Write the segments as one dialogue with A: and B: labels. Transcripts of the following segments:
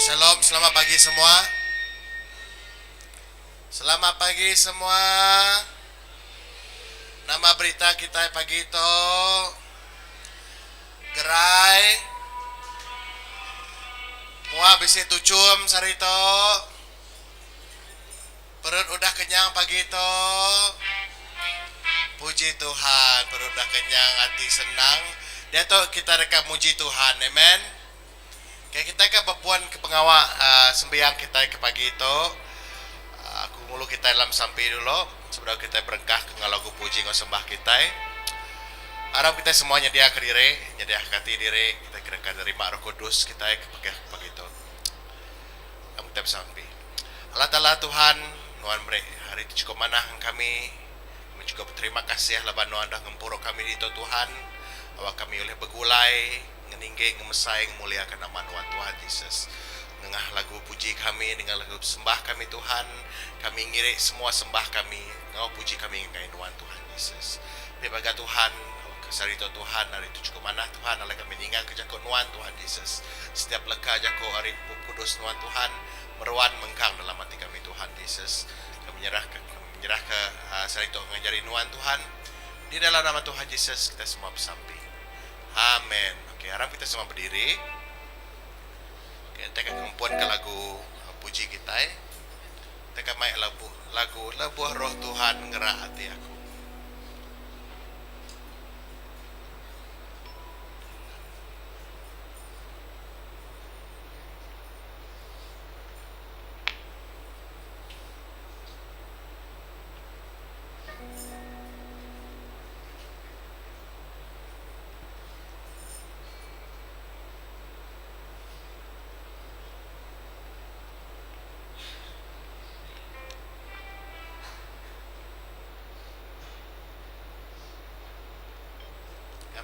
A: Shalom, selamat pagi semua. Selamat pagi semua. Nama berita kita pagi itu gerai muah bisi tucum sarito. Perut udah kenyang pagi itu. Puji Tuhan, perut udah kenyang, hati senang. Dia tuh kita rekam muji Tuhan, amen. Kayak kita ke papuan ke pengawal sembahyang kita ke pagi itu. Aku mulu kita dalam sampai dulu sebelum kita berengkah ke lagu puji sembah kita. Harap kita semuanya dia ke diri, jadi hati diri kita kira terima Roh Kudus kita ke pagi itu. Kamu tetap sampai. Allah Taala Tuhan, nuan bre hari itu cukup manah kami. Kami juga berterima kasih laban nuan dah ngempuro kami di Tuhan. Awak kami oleh begulai ngeningge ngemesai memuliakan nama Tuhan Yesus. Dengan lagu puji kami, dengan lagu sembah kami Tuhan, kami ngirik semua sembah kami, ngau puji kami dengan Tuhan Yesus. Bebaga Tuhan, kesarito Tuhan, hari itu cukup mana Tuhan, oleh kami ningan ke jako nuan Tuhan Yesus. Setiap leka jako hari kudus nuan Tuhan, meruan mengkang dalam hati kami Tuhan Yesus. Kami menyerah ke sarito ngajari nuan Tuhan. Di dalam nama Tuhan Yesus kita semua bersampai. Amin. Oke, harap kita semua berdiri. Oke, kita akan kemampuan ke lagu puji kita. Kita akan main lagu Lebuh Roh Tuhan ngerak hati aku.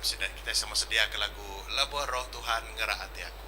A: Kita sama sedia ke lagu Lebuh Roh Tuhan ngerak hati aku.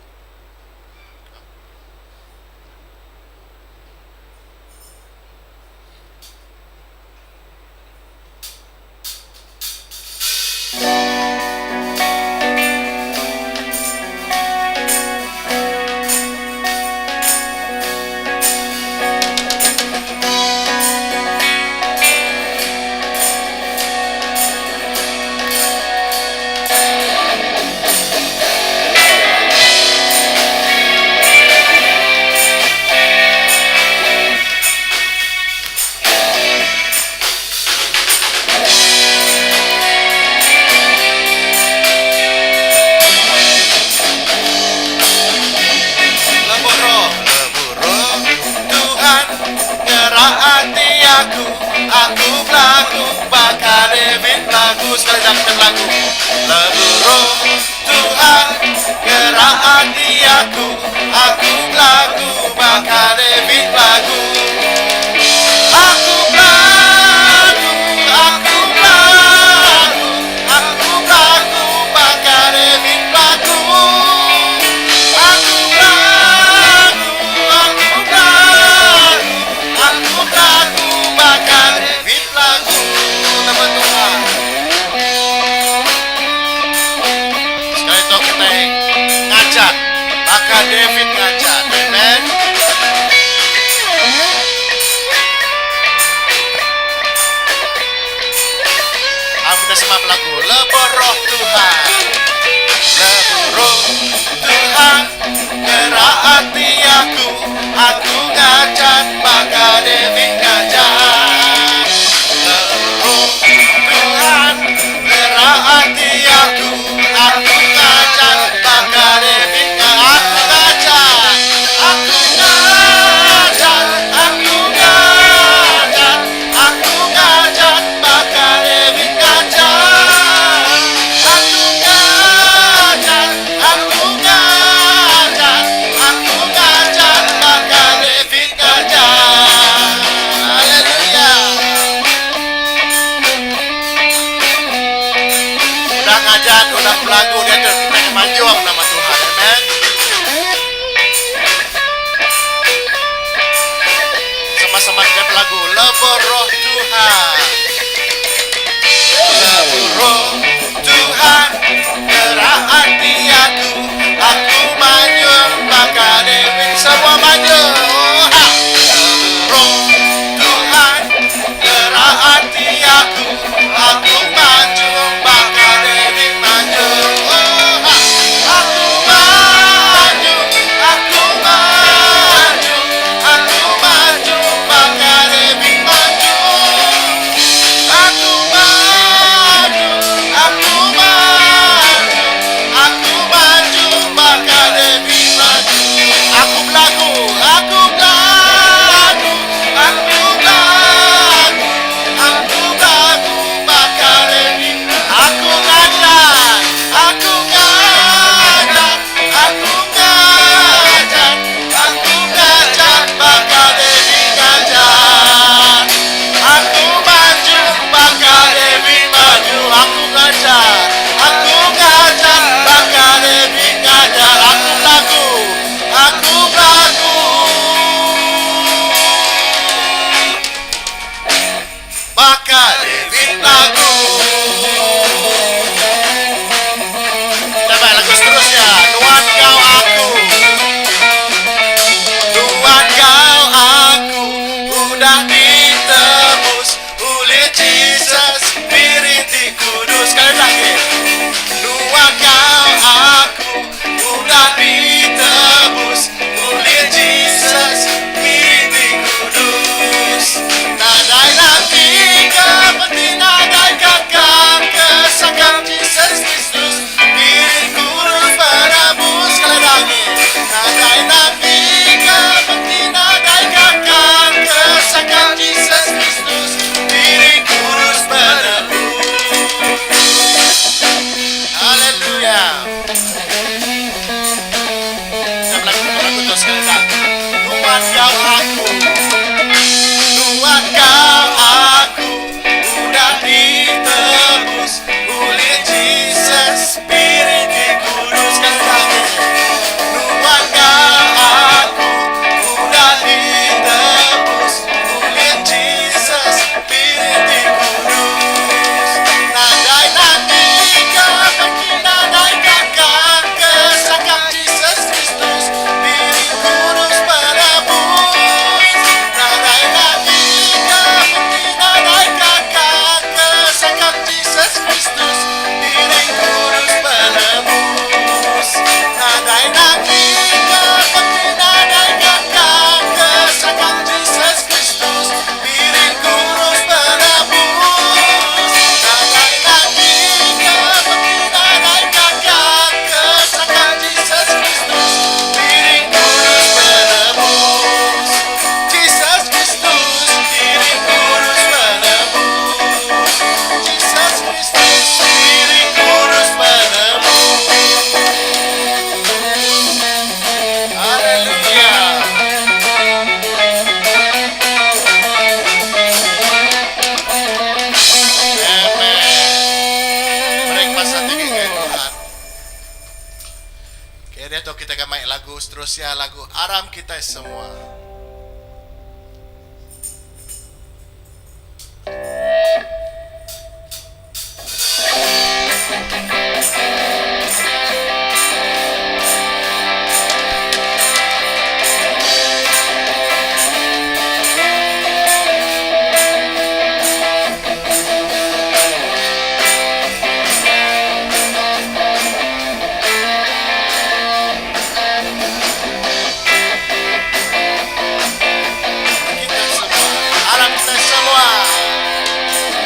A: lagu seterusnya, lagu Aram Kita Semua.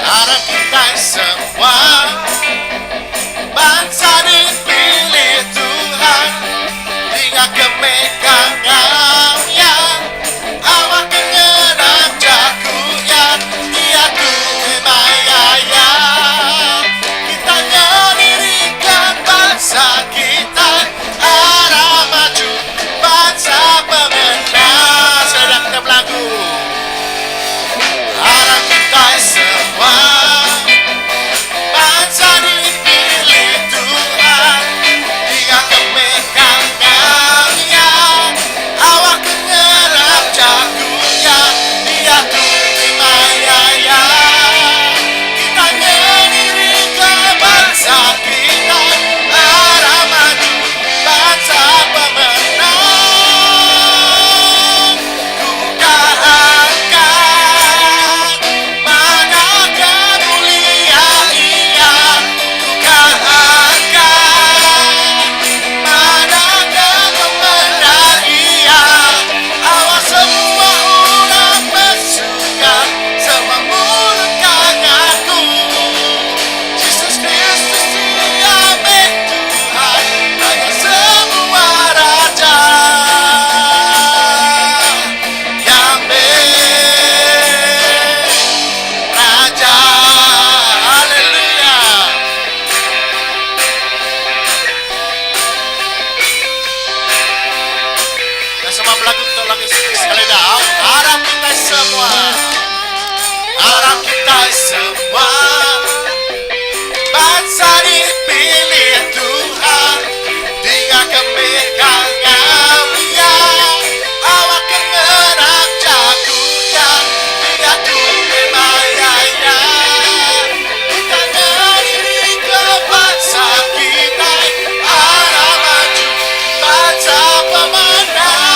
A: Harap kita semua bangsa dipilih Tuhan dengan kemegahannya, awak mengenang jakunya, dia kumayaya. Kita mendirikan bangsa kita, arah maju bangsa pemenang. Sedang lagu harap kita semua bangsa dipilih Tuhan dengan kemegahannya, awak menyerap jagonya, dia kumayaya. Kita mendirikan bangsa kita, arah maju bangsa pemenang. Harap kita semua bangsa dipilih Tuhan dengan kemegahannya, awak mengenang jagonya, dia kumayaya. Kita mendirikan bangsa kita, arah maju bangsa pemenang.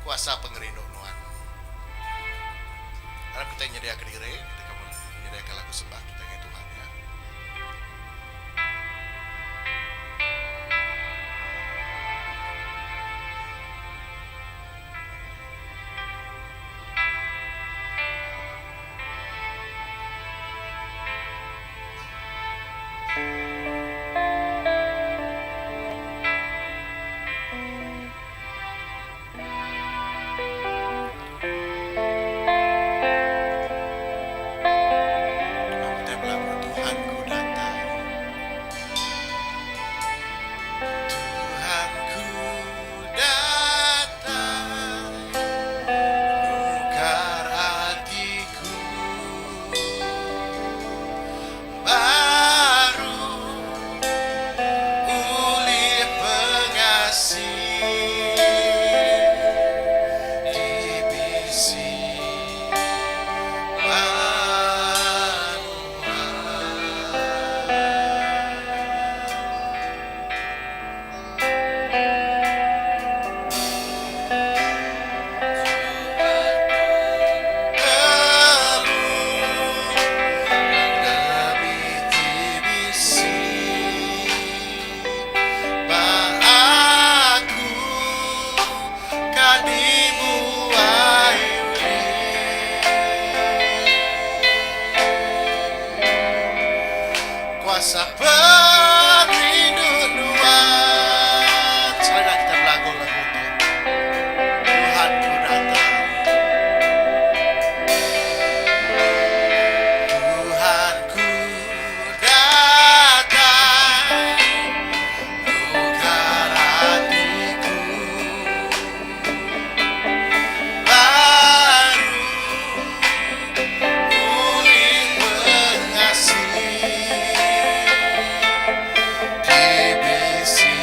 A: Kuasa pengerinduan. Harap kita nyediakan diri, kita menyediakan lagu sembah kita dengan Tuhan ya. Kita kerinduan. Sekali lagi kita lagu-lagu itu. Tuhan ku datang. Tuhan ku datang. Tukar hatiku. Baru pulih pengasih. Dibisi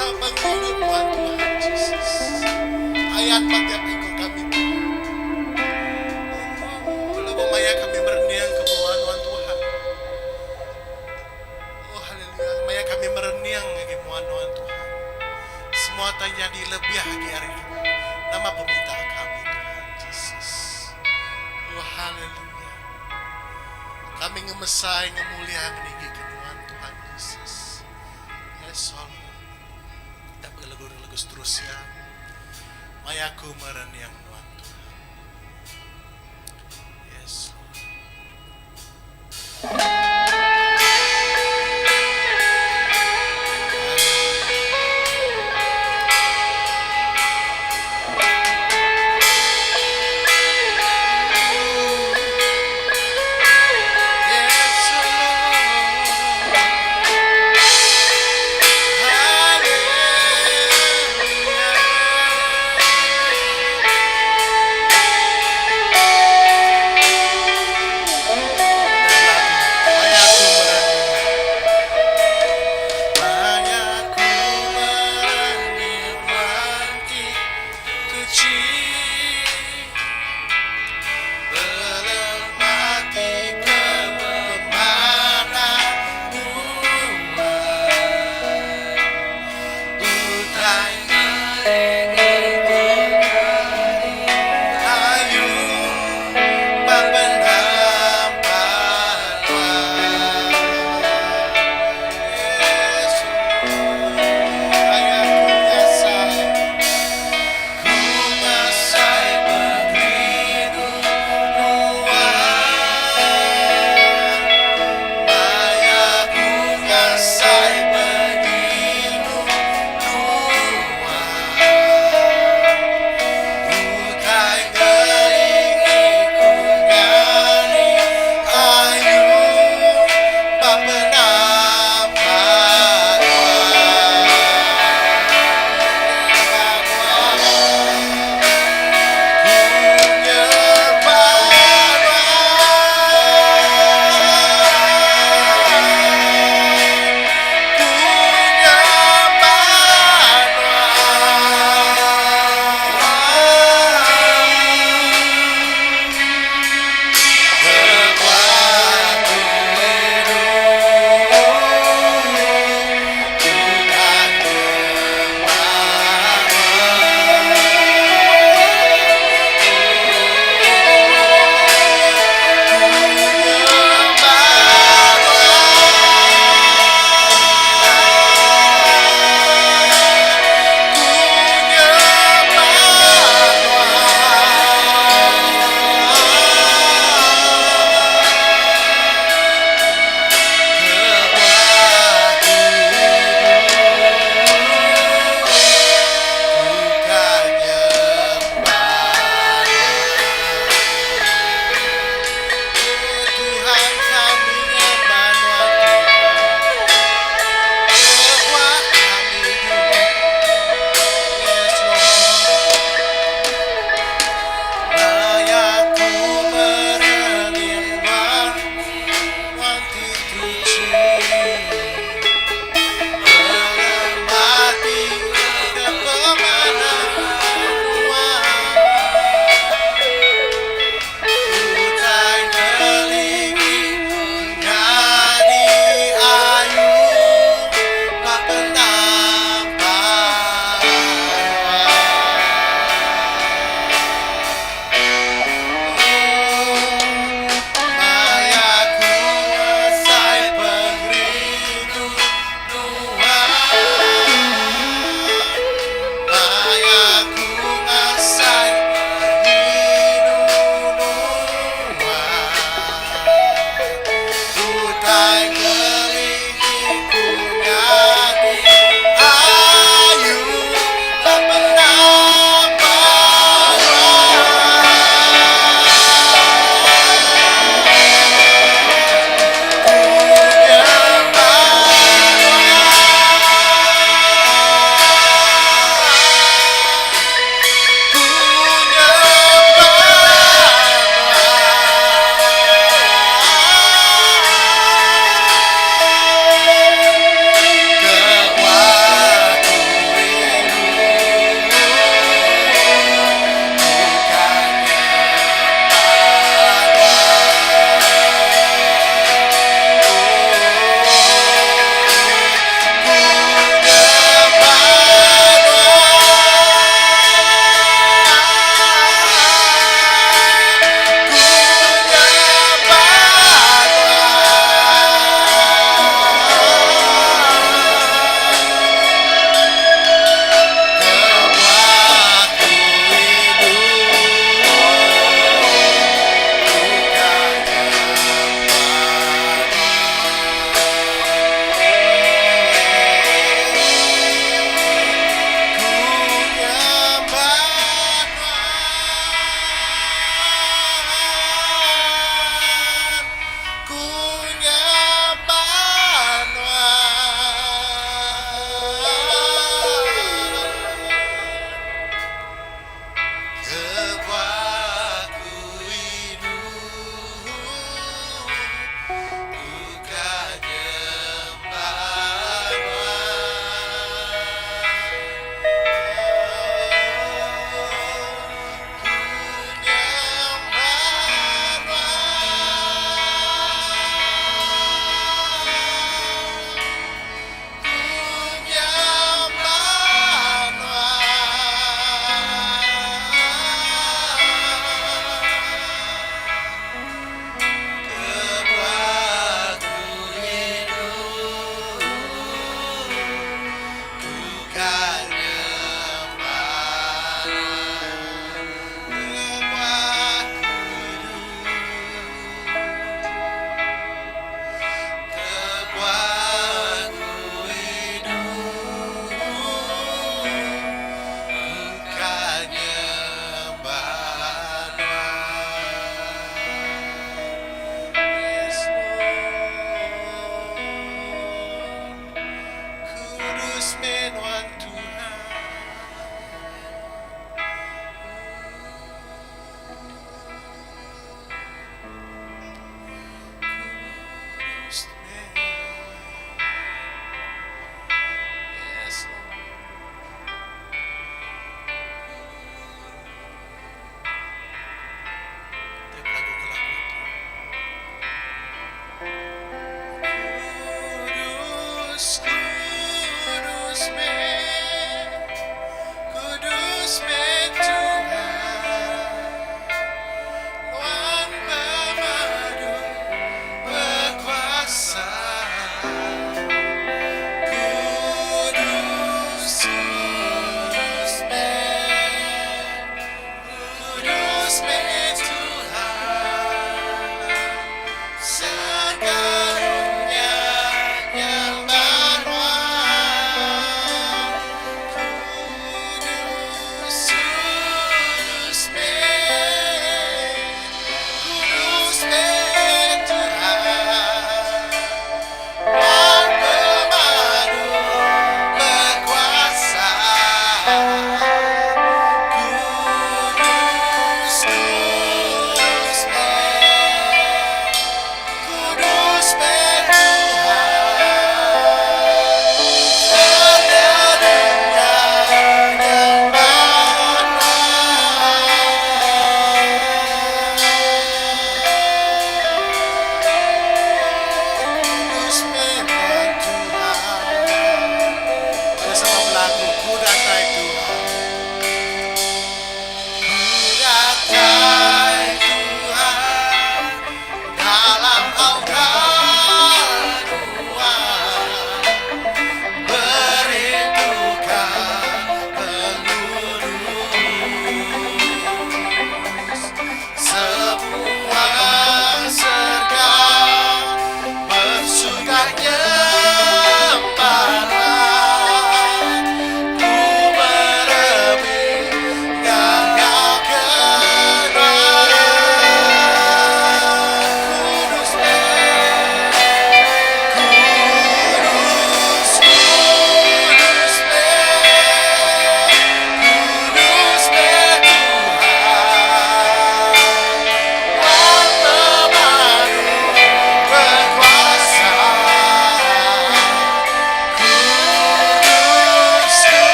A: kuasa penghidupan Tuhan Yesus. Ayat tiap ikut kami Tuhan. Kalau maya kami berniang kemuliaan Tuhan. Oh haleluya, maya kami berniang kemuliaan Tuhan. Semua terjadi lebih lagi hari ini. Nama permintaan kami Tuhan Yesus. Oh haleluya. Kami ngemesai ngemulia meninggi kemuliaan Tuhan Yesus. Yes Allah. Tak lagu-lagu seterusnya. Mayaku mereniang Tuhan Tuhan. Yes Lord.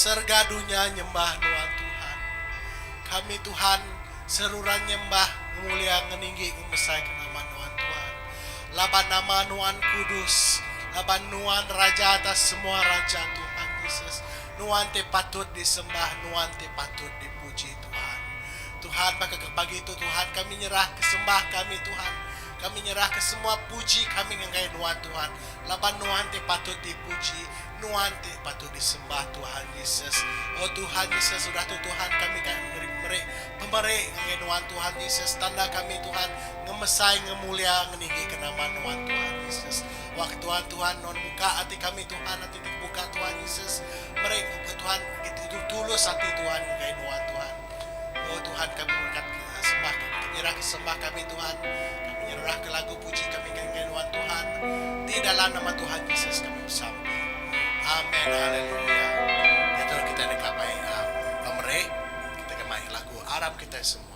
A: Sergadunya nyembah Tuhan Tuhan. Kami Tuhan seruran nyembah mulia ngeninggi ngemesai ke nama Tuhan Tuhan. Laban nama Nuan Kudus, laban Nuan Raja atas semua raja Tuhan Yesus. Nuan te patut disembah, Nuan te patut dipuji Tuhan. Tuhan maka pagi itu Tuhan kami nyerah kesembah kami Tuhan. Kami nyerah ke semua puji kami ngengai Nuan Tuhan. Laban Nuan te patut dipuji, Nuan te patut disembah Tuhan Yesus. Oh Tuhan Yesus sudah Tuhan kami kan pemeri ngengai Nuan Tuhan Yesus. Tanda kami Tuhan ngemesai ngemulia ngeninggi ke nama Nuan Tuhan Yesus. Waktu Tuhan non buka hati kami Tuhan, hati dibuka Tuhan Yesus. Mereka ke Tuhan itu tulus hati Tuhan ngengai Nuan Tuhan. Oh Tuhan kami berkat sembah, nyerah ke sembah kami Tuhan. Kami nyerah ke lagu puji kami Di dalam nama Tuhan Yesus kami bersampai. Amin. Haleluya. Itu kita dekamai pemerih. Kita kemai lagu Arab kita semua.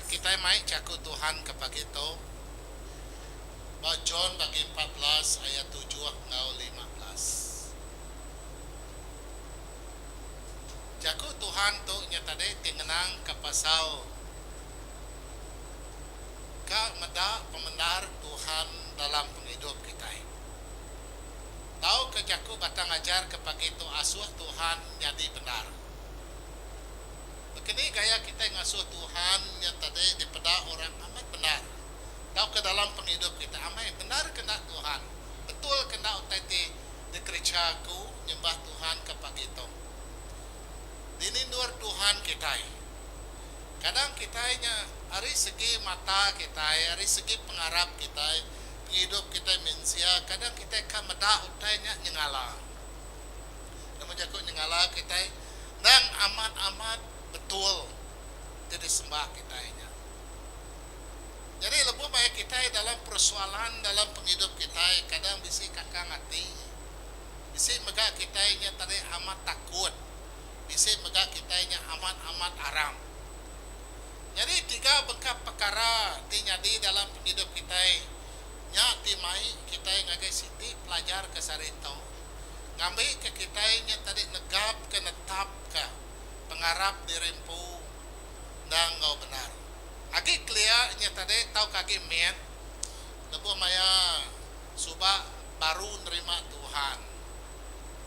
A: Kita mai caku Tuhan kepagito. John bagi 14 ayat 7 ngau 15. Caku Tuhan tu nyatade tingenang kapasau ka meda pembenar Tuhan dalam penghidup kita. Tahu ke caku batang ajar kepagito asuh Tuhan jadi benar. Begini gaya kita ngasuh Tuhan yang tadi daripada orang amat benar. Tahu ke dalam penghidup kita amai benar kena Tuhan. Betul kena utai di gerejaku nyembah Tuhan kepagito. Dinindur Tuhan kita. Kadang kitanya dari segi mata kita, dari segi pengharap kita, penghidup kita mensia, kadang kita kan meda utainya nyengala. Namun jago nyengala kita dan amat-amat betul jadi sembah kita ini. Jadi lebih baik kita dalam persoalan dalam penghidup kita kadang bisi kakang hati.
B: Bisi mega kitanya tadi amat takut. Bisi mega kitanya amat aram. Jadi tiga bengkap perkara ti nyadi dalam hidup kita. Nya ti mai kita ngagai siti pelajar ke sarito. Ngambil ke kita nya tadi negap ke netap ke pengarap dirimpu dan ngau benar. Agi clear nya tadi tau kaki men. Lebu maya suba baru nerima Tuhan.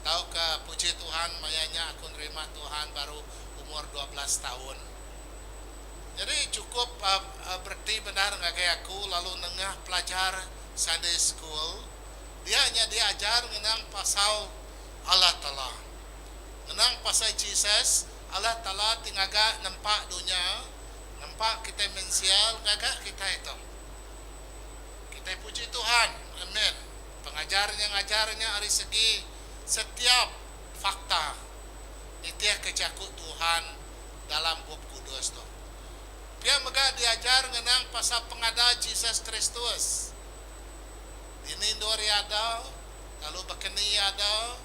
B: Tahu ke puji Tuhan mayanya aku nerima Tuhan baru umur 12 tahun. Jadi cukup berarti benar ngagai aku lalu nengah pelajar Sunday school. Dia hanya diajar ngenang pasal Allah Ta'ala. Ngenang pasal Jesus, Allah Ta'ala tingaga nampak dunia, nampak kita mensial, ngagak kita itu. Kita puji Tuhan, amin. Pengajarnya hari segi setiap fakta itu kejakut Tuhan dalam bab kudus tu. Dia mega diajar ngenang pasal pengada Jesus Kristus. Ini dori ada, lalu bekeni ada,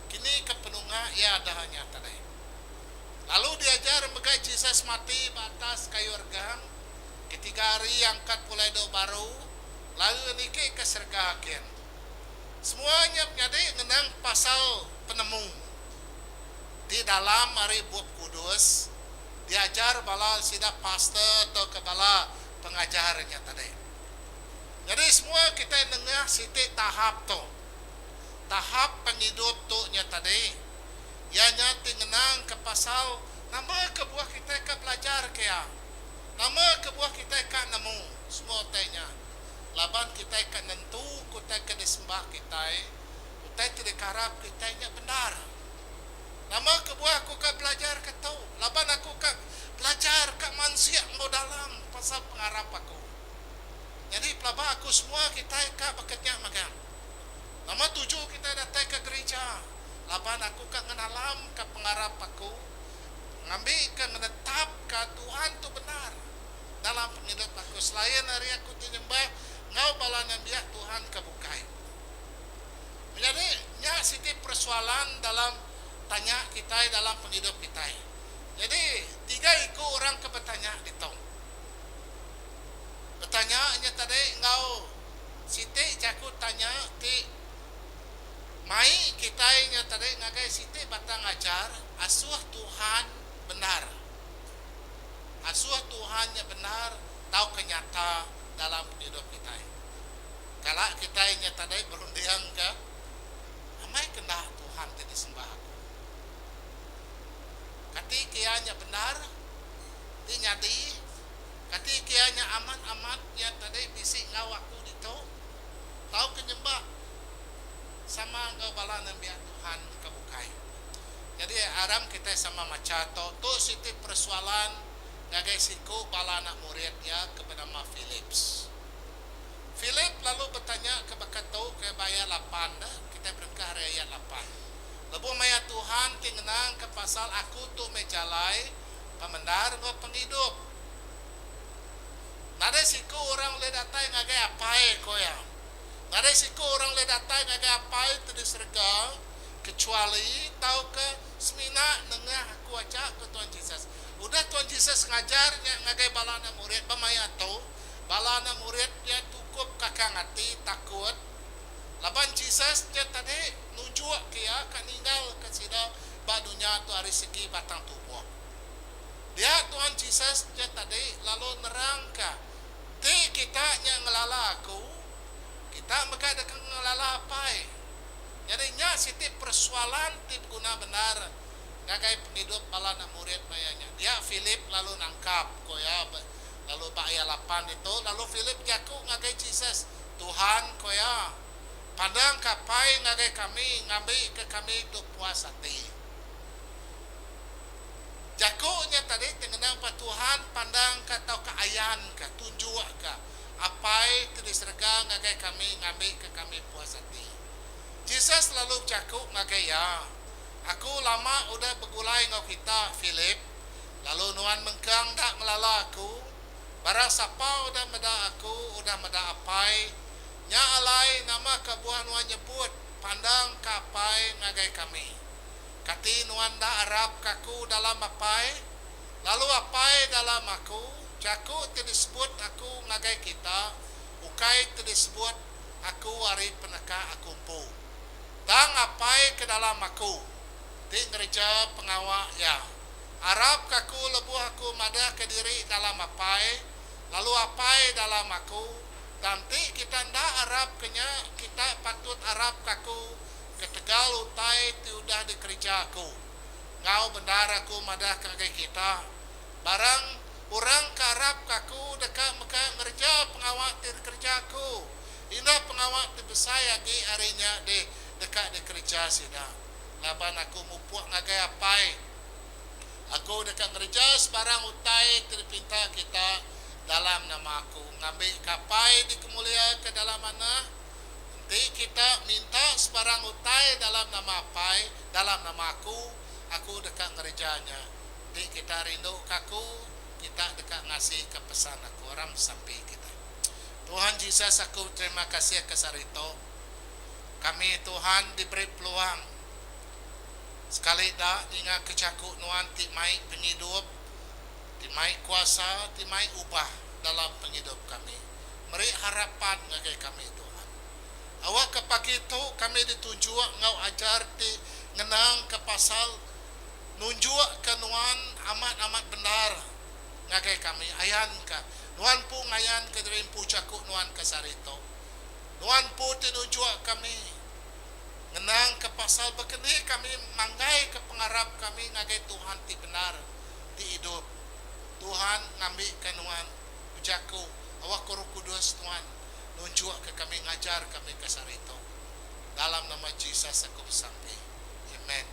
B: kini kepenunga ia ada hanya tadi. Lalu diajar mega Jesus mati batas kayu organ, ketiga hari angkat pulai do baru, lalu niki ke surga akhir. Semuanya menjadi ngenang pasal penemu di dalam hari bab kudus. Diajar bala sida pastor atau kepala pengajarnya tadi. Jadi semua kita dengar siti tahap tu. Tahap penghidup tu nya tadi. Ianya tingenang ke pasal nama kebuah kita ke belajar kaya. Nama kebuah kita ke nemu semua tanya. Laban kita ke nentu kita ke disembah kita. Kita tidak harap kita nya benar. Nama kebuah aku ke belajar ke tahu. Laban aku ke belajar ke manusia mau dalam pasal pengarap aku. Jadi pelabah aku semua kita ke bekerja magang. Nama tujuh kita datang ke gereja. Laban aku ke ngenalam ke pengarap aku. Ngambil ke menetap ke Tuhan tu benar. Dalam penghidup aku. Selain hari aku menyembah. Ngau balanan dia Tuhan kebukai. Jadi nya siti persoalan dalam tanya kita dalam penghidup kita. Jadi tiga iku orang ke bertanya di tong. Bertanya tadi engkau siti jaku tanya ti mai kita nya tadi ngagai siti batang ajar asuh Tuhan benar. Asuh Tuhannya benar tahu kenyata dalam hidup kita. Kalau kita nya tadi berundiang ke amai kendah Tuhan ti disembah aku. Kati kianya benar, ti nyadi, kati kianya aman ya tadi bisik ngawaku dito, tahu kenyembah sama engkau bala nabi Tuhan kebukai. Jadi aram kita sama macato, tu siti persoalan ngagai siku bala anak murid ya kepada nama Philips. Philip lalu bertanya ke bakatau ke bayar 8 dah, kita berkah ayat 8. Lebu maya Tuhan tingenang ke pasal aku tu mejalai pemendar go penghidup. Nada siku orang le datai ngagai apai koya. Nada siku orang le datai ngagai apai tu diserga kecuali tahu ke semina nengah aku aja ke Tuhan Yesus. Udah Tuhan Yesus ngajar ngagai balana murid pemaya tu balana murid dia cukup kakang hati takut. Laban Jesus dia tadi nunjuk kia kan ninggal ke sida badunya tu hari segi batang tubuh. Dia Tuhan Jesus dia tadi lalu nerangka. Ti kita yang ngelala aku, kita mega dekat ngelala apa? Jadi nya siti persoalan ti guna benar ngagai penghidup bala nak murid mayanya. Dia Philip lalu nangkap koya lalu ayat 8 itu lalu Philip jaku ngagai Jesus Tuhan koya pandang kapai ngagai kami ngambil ke kami untuk puas hati. Jakunya tadi tengenang pa Tuhan pandang ka tau ka ayan ka tunjuk ka apai tulis rega ngagai kami ngambil ke kami puas hati. Jesus lalu jaku ngagai ya. Aku lama udah begulai ngau kita Philip. Lalu nuan mengkang tak melala aku. Barang siapa udah meda aku udah meda apai. Nya alai nama kebuah nuan nyebut pandang kapai ngagai kami. Kati nuanda Arab kaku dalam apai, lalu apai dalam aku, jaku disebut aku ngagai kita, ukai disebut aku wari peneka aku pu. Tang apai ke dalam aku, di gereja pengawal ya. Arab kaku lebuh aku madah ke diri dalam apai, lalu apai dalam aku. Nanti kita ndak Arab kenya, kita patut Arab kaku ke Tegal utai tiudah di kerja aku. Ngau bendara aku madah kagai kita. Barang orang ke Arab kaku dekat meka ngerja pengawak di kerja aku. Indah pengawak di besaya gi arinya di dekat di kerja sida. Laban aku mupuak ngagai apai. Aku dekat ngerja sebarang utai terpinta kita dalam nama aku. Ngambil kapai di kemuliaan ke dalam mana. Nanti kita minta sebarang utai dalam nama apai, dalam nama aku dekat ngerjanya. Nanti kita rindu kaku, kita dekat ngasih ke pesan aku orang sampai kita. Tuhan Yesus, aku terima kasih ke sarito. Kami Tuhan diberi peluang. Sekali dah ingat kecakuk nuan ti mai penghidup, ti mai kuasa, ti mai ubah dalam penghidup kami. Beri harapan ngagai kami Tuhan. Awak ke pagi itu kami ditunjuk ngau ajar di ngenang ke pasal nunjuk ke nuan amat benar ngagai kami ayan ka. Nuan pu ngayan ke derim pu cakuk nuan ke sarito. Nuan pu tinunjuk kami ngenang ke pasal bekeni kami manggai ke pengarap kami ngagai Tuhan ti benar di hidup. Tuhan ngambil ke nuan jaku awak Roh Kudus Tuhan nunjuk ke kami ngajar kami ke sarito. Dalam nama Yesus aku sampai. Amen.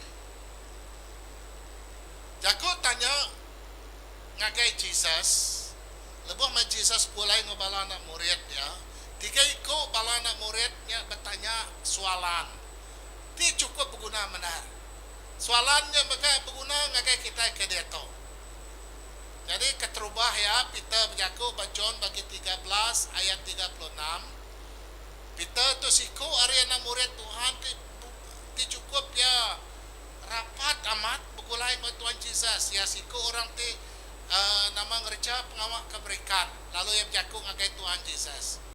B: Jaku tanya ngagai Yesus, lebuh ma Yesus mulai ngebala anak murid ya. Tiga iko bala anak muridnya bertanya soalan. Ti cukup berguna benar. Soalannya bagai berguna ngagai kita ke deto. Jadi keterubah ya, Peter berjaku John bagi 13 ayat 36. Peter tu siku ariana murid Tuhan ti cukup ya rapat amat begulai dengan Tuhan Yesus. Ya siku orang ti nama ngerja pengawak keberikan. Lalu yang berjaku ngagai Tuhan Yesus.